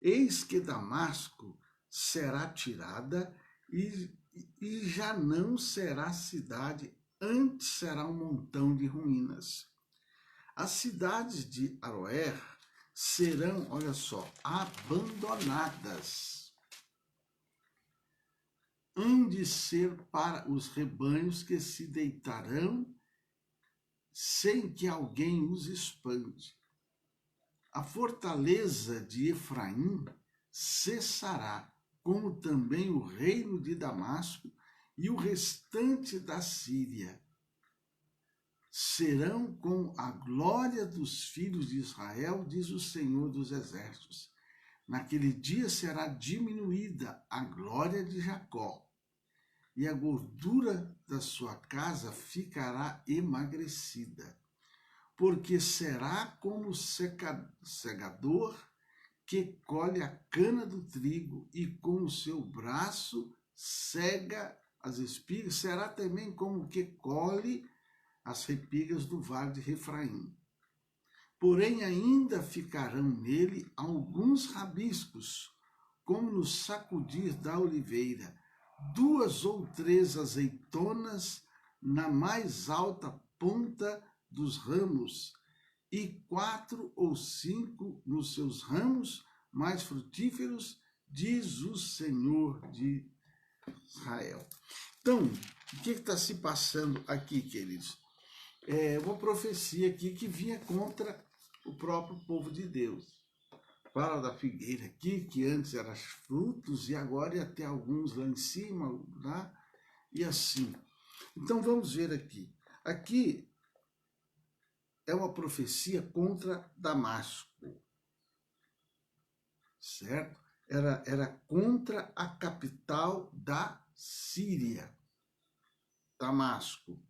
eis que Damasco será tirada e já não será cidade, antes será um montão de ruínas. As cidades de Aroer serão, olha só, abandonadas. Hão de ser para os rebanhos que se deitarão sem que alguém os espante. A fortaleza de Efraim cessará, como também o reino de Damasco e o restante da Síria. Serão com a glória dos filhos de Israel, diz o Senhor dos Exércitos. Naquele dia será diminuída a glória de Jacó, e a gordura da sua casa ficará emagrecida, porque será como segador que colhe a cana do trigo e com o seu braço cega as espigas, será também como que colhe as repigas do vale de Refraim. Porém ainda ficarão nele alguns rabiscos, como no sacudir da oliveira, 2 ou 3 azeitonas na mais alta ponta dos ramos, e 4 ou 5 nos seus ramos mais frutíferos, diz o Senhor de Israel. Então, o que está se passando aqui, queridos? É uma profecia aqui que vinha contra o próprio povo de Deus. Fala da figueira aqui, que antes era frutos, e agora ia ter alguns lá em cima, lá, e assim. Então vamos ver aqui. Aqui é uma profecia contra Damasco, certo? Era contra a capital da Síria, Damasco.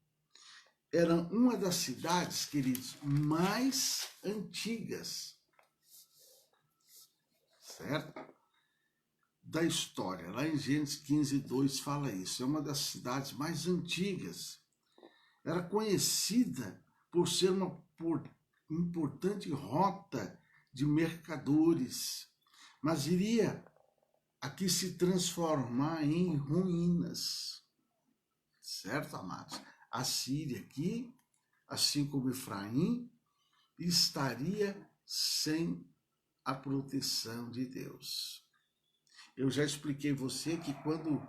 Era uma das cidades, queridos, mais antigas, certo? Da história. Lá em Gênesis 15:2 fala isso. É uma das cidades mais antigas. Era conhecida por ser uma importante rota de mercadores, mas iria aqui se transformar em ruínas, certo, amados? A Síria aqui, assim como Efraim, estaria sem a proteção de Deus. Eu já expliquei a você que quando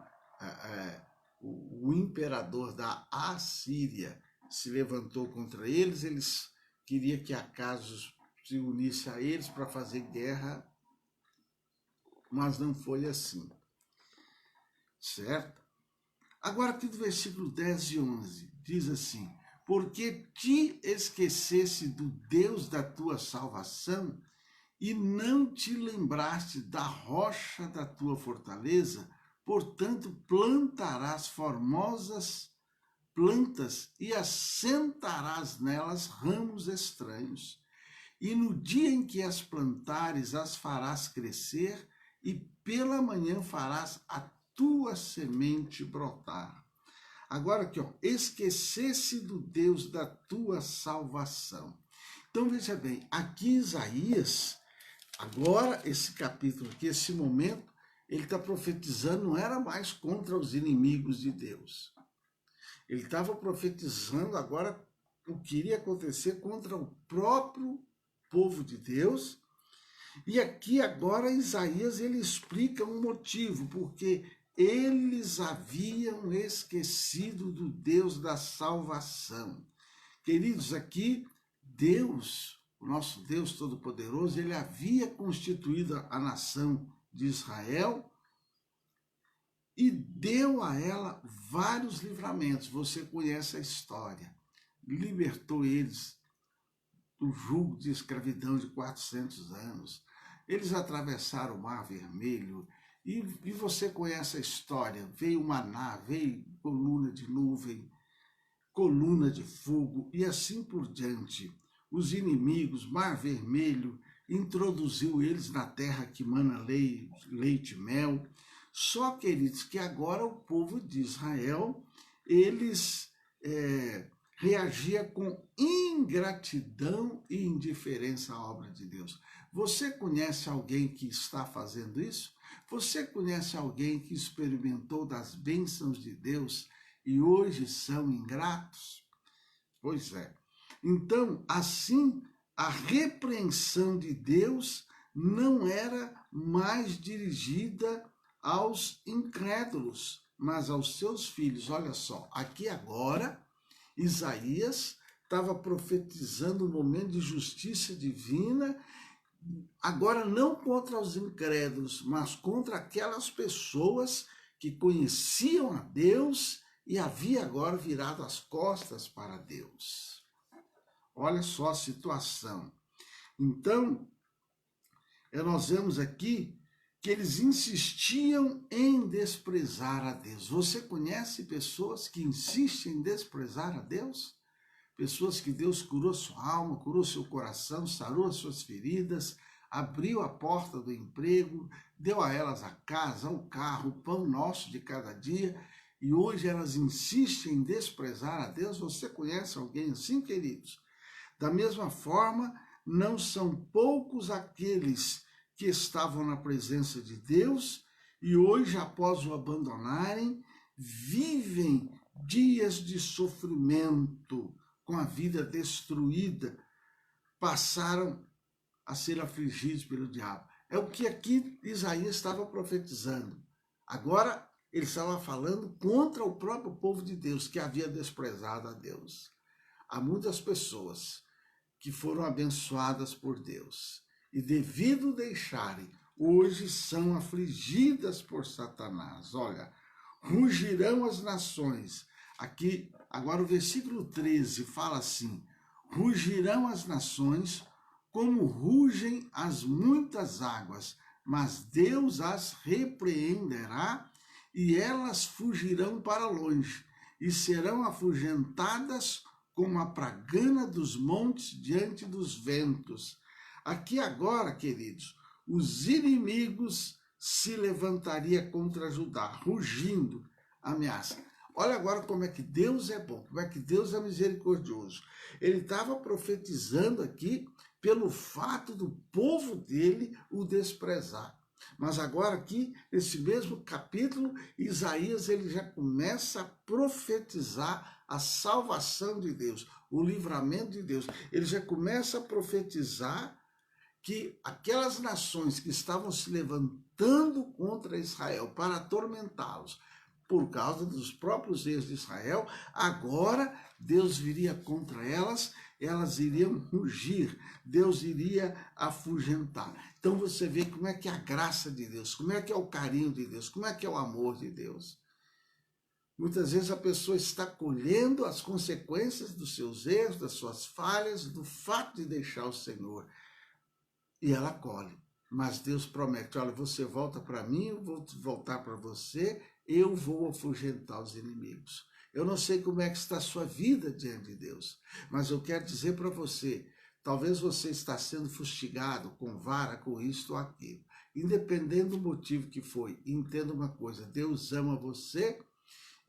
o imperador da Assíria se levantou contra eles, eles queriam que Acasos se unisse a eles para fazer guerra, mas não foi assim, certo? Agora aqui do versículo 10 e 11, diz assim: porque te esquecesse do Deus da tua salvação, e não te lembraste da rocha da tua fortaleza, portanto plantarás formosas plantas e assentarás nelas ramos estranhos. E no dia em que as plantares, as farás crescer, e pela manhã farás a tua semente brotar. Agora aqui, ó, esquecesse do Deus da tua salvação. Então veja bem, aqui Isaías, agora esse capítulo aqui, esse momento, ele está profetizando, não era mais contra os inimigos de Deus. Ele estava profetizando agora o que iria acontecer contra o próprio povo de Deus. E aqui agora Isaías ele explica um motivo, porque eles haviam esquecido do Deus da salvação. Queridos, aqui Deus, o nosso Deus Todo-Poderoso, ele havia constituído a nação de Israel e deu a ela vários livramentos. Você conhece a história. Libertou eles do jugo de escravidão de 400 anos. Eles atravessaram o Mar Vermelho. E você conhece a história. Veio maná, veio coluna de nuvem, coluna de fogo e assim por diante. Os inimigos, Mar Vermelho, introduziu eles na terra que mana leite e mel. Só, queridos, que agora o povo de Israel, eles reagia com ingratidão e indiferença à obra de Deus. Você conhece alguém que está fazendo isso? Você conhece alguém que experimentou das bênçãos de Deus e hoje são ingratos? Pois é. Então, assim, a repreensão de Deus não era mais dirigida aos incrédulos, mas aos seus filhos. Olha só, aqui agora, Isaías estava profetizando um momento de justiça divina, agora não contra os incrédulos, mas contra aquelas pessoas que conheciam a Deus e havia agora virado as costas para Deus. Olha só a situação. Então, nós vemos aqui que eles insistiam em desprezar a Deus. Você conhece pessoas que insistem em desprezar a Deus? Pessoas que Deus curou sua alma, curou seu coração, sarou as suas feridas, abriu a porta do emprego, deu a elas a casa, o carro, o pão nosso de cada dia, e hoje elas insistem em desprezar a Deus. Você conhece alguém assim, queridos? Da mesma forma, não são poucos aqueles que estavam na presença de Deus e hoje, após o abandonarem, vivem dias de sofrimento, com a vida destruída, passaram a ser afligidos pelo diabo. É o que aqui Isaías estava profetizando. Agora, ele estava falando contra o próprio povo de Deus, que havia desprezado a Deus. Há muitas pessoas que foram abençoadas por Deus e, devido deixarem, hoje são afligidas por Satanás. Olha, rugirão as nações. Aqui, agora o versículo 13 fala assim: rugirão as nações como rugem as muitas águas, mas Deus as repreenderá e elas fugirão para longe e serão afugentadas como a pragana dos montes diante dos ventos. Aqui agora, queridos, os inimigos se levantariam contra Judá, rugindo, ameaça. Olha agora como é que Deus é bom, como é que Deus é misericordioso. Ele estava profetizando aqui pelo fato do povo dele o desprezar. Mas agora aqui, nesse mesmo capítulo, Isaías ele já começa a profetizar a salvação de Deus, o livramento de Deus. Ele já começa a profetizar que aquelas nações que estavam se levantando contra Israel para atormentá-los por causa dos próprios erros de Israel, agora Deus viria contra elas, elas iriam rugir, Deus iria afugentar. Então você vê como é que é a graça de Deus, como é que é o carinho de Deus, como é que é o amor de Deus. Muitas vezes a pessoa está colhendo as consequências dos seus erros, das suas falhas, do fato de deixar o Senhor. E ela colhe. Mas Deus promete, olha, você volta para mim, eu vou voltar para você, eu vou afugentar os inimigos. Eu não sei como é que está a sua vida diante de Deus, mas eu quero dizer para você, talvez você está sendo fustigado com vara, com isto ou aquilo. Independente do motivo que foi, entenda uma coisa, Deus ama você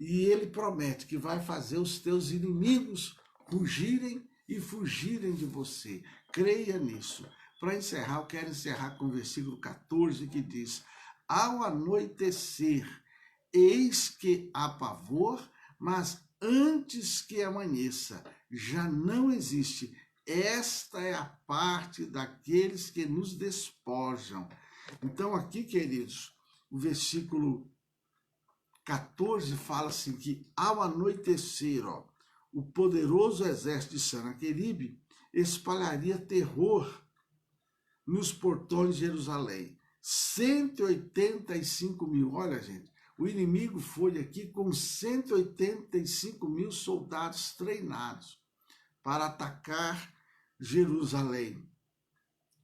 e Ele promete que vai fazer os teus inimigos rugirem e fugirem de você. Creia nisso. Para encerrar, eu quero encerrar com o versículo 14 que diz: ao anoitecer, eis que há pavor, mas antes que amanheça, já não existe. Esta é a parte daqueles que nos despojam. Então aqui, queridos, o versículo 14 fala assim que ao anoitecer, o poderoso exército de Senaqueribe espalharia terror nos portões de Jerusalém. 185 mil, olha gente, o inimigo foi aqui com 185 mil soldados treinados para atacar Jerusalém.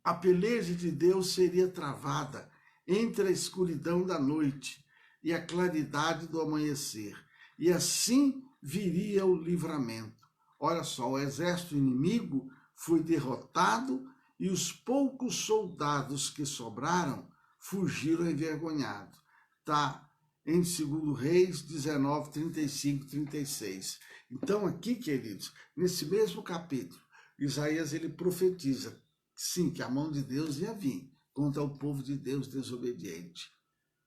A peleja de Deus seria travada entre a escuridão da noite e a claridade do amanhecer, e assim viria o livramento. Olha só, o exército inimigo foi derrotado e os poucos soldados que sobraram fugiram envergonhados. Tá em 2 Reis 19, 35, 36. Então aqui, queridos, nesse mesmo capítulo, Isaías ele profetiza, sim, que a mão de Deus ia vir contra o povo de Deus desobediente,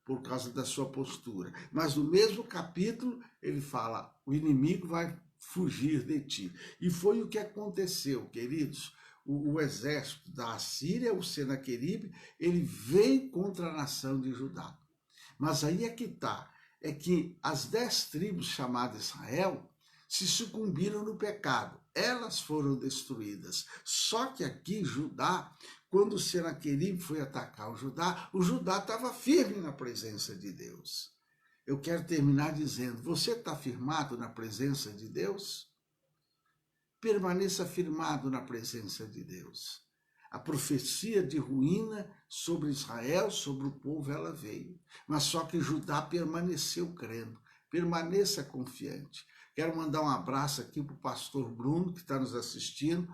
por causa da sua postura. Mas no mesmo capítulo, ele fala, o inimigo vai fugir de ti. E foi o que aconteceu, queridos. O exército da Assíria, o Senaqueribe, ele veio contra a nação de Judá. Mas aí é que está, é que as 10 tribos chamadas Israel se sucumbiram no pecado. Elas foram destruídas. Só que aqui, Judá, quando o Senaqueribe foi atacar o Judá estava firme na presença de Deus. Eu quero terminar dizendo, você está firmado na presença de Deus? Permaneça firmado na presença de Deus. A profecia de ruína sobre Israel, sobre o povo, ela veio. Mas só que Judá permaneceu crendo. Permaneça confiante. Quero mandar um abraço aqui para o pastor Bruno, que está nos assistindo.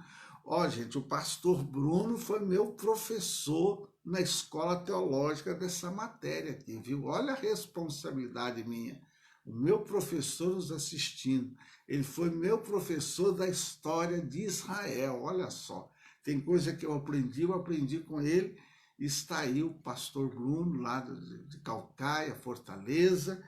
Ó, gente, o pastor Bruno foi meu professor na escola teológica dessa matéria aqui, viu? Olha a responsabilidade minha. O meu professor nos assistindo. Ele foi meu professor da história de Israel, olha só. Tem coisa que eu aprendi com ele. Está aí o pastor Bruno, lá de Calcaia, Fortaleza,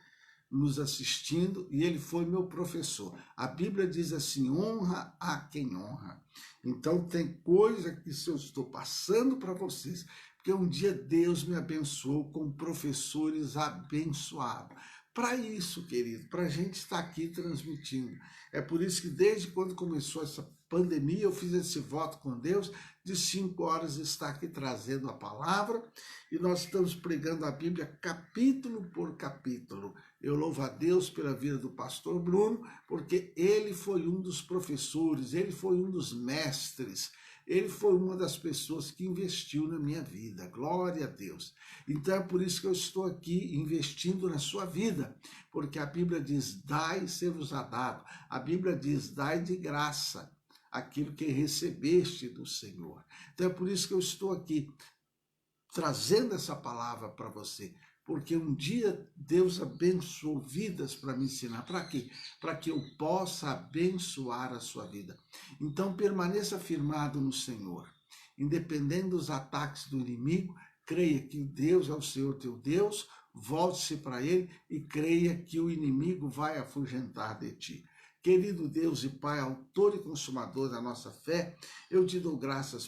nos assistindo, e ele foi meu professor. A Bíblia diz assim, honra a quem honra. Então tem coisa que se eu estou passando para vocês, porque um dia Deus me abençoou com professores abençoados. Para isso, querido, para a gente estar aqui transmitindo. É por isso que desde quando começou essa pandemia, eu fiz esse voto com Deus de 5 horas estar aqui trazendo a palavra, e nós estamos pregando a Bíblia capítulo por capítulo. Eu louvo a Deus pela vida do pastor Bruno, porque ele foi um dos professores, ele foi um dos mestres, ele foi uma das pessoas que investiu na minha vida. Glória a Deus. Então é por isso que eu estou aqui investindo na sua vida, porque a Bíblia diz, dai e ser-vos-á dado. A Bíblia diz, dai de graça aquilo que recebeste do Senhor. Então é por isso que eu estou aqui trazendo essa palavra para você, porque um dia Deus abençoou vidas para me ensinar. Para quê? Para que eu possa abençoar a sua vida. Então permaneça firmado no Senhor. Independente dos ataques do inimigo, creia que Deus é o Senhor teu Deus, volte-se para Ele e creia que o inimigo vai afugentar de ti. Querido Deus e Pai, autor e consumador da nossa fé, eu te dou graças